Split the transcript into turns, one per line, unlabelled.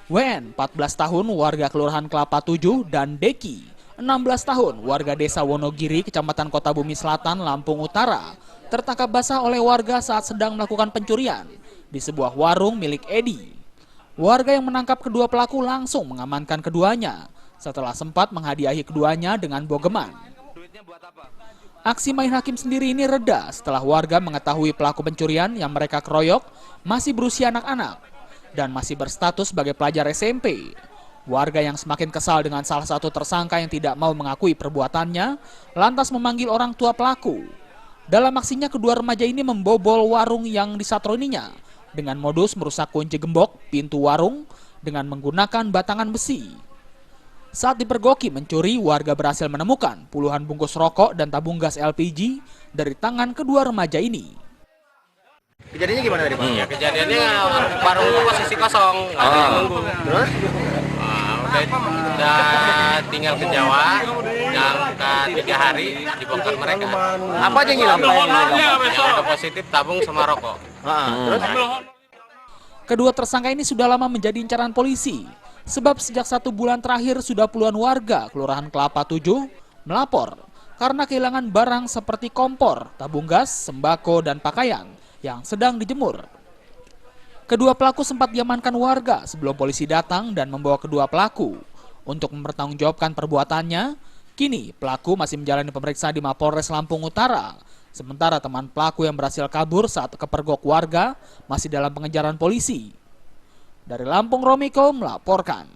WN, 14 tahun, warga Kelurahan Kelapa 7, dan Deki, 16 tahun, warga Desa Wonogiri, Kecamatan Kota Bumi Selatan, Lampung Utara, tertangkap basah oleh warga saat sedang melakukan pencurian di sebuah warung milik Edi. Warga yang menangkap kedua pelaku langsung mengamankan keduanya setelah sempat menghadiahi keduanya dengan bogeman. Aksi main hakim sendiri ini reda setelah warga mengetahui pelaku pencurian yang mereka keroyok masih berusia anak-anak dan masih berstatus sebagai pelajar SMP. Warga yang semakin kesal dengan salah satu tersangka yang tidak mau mengakui perbuatannya, lantas memanggil orang tua pelaku. Dalam aksinya, kedua remaja ini membobol warung yang disatroninya dengan modus merusak kunci gembok pintu warung dengan menggunakan batangan besi. Saat dipergoki mencuri, warga berhasil menemukan puluhan bungkus rokok dan tabung gas LPG dari tangan kedua remaja ini.
Kejadiannya gimana tadi, Pak?
Ya, kejadiannya warung posisi kosong, nggak ada yang nunggu.
Terus?
Udah tinggal ke Jawa, yang ke 3 hari dibongkar mereka.
Apa aja yang hilang?
Yang ada positif tabung sama rokok.
Terus?
Kedua tersangka ini sudah lama menjadi incaran polisi, sebab sejak 1 bulan terakhir sudah puluhan warga Kelurahan Kelapa 7 melapor karena kehilangan barang seperti kompor, tabung gas, sembako, dan pakaian yang sedang dijemur. Kedua pelaku sempat diamankan warga sebelum polisi datang dan membawa kedua pelaku untuk mempertanggungjawabkan perbuatannya. Kini pelaku masih menjalani pemeriksaan di Mapolres Lampung Utara, sementara teman pelaku yang berhasil kabur saat kepergok warga masih dalam pengejaran polisi. Dari Lampung, Romiko melaporkan.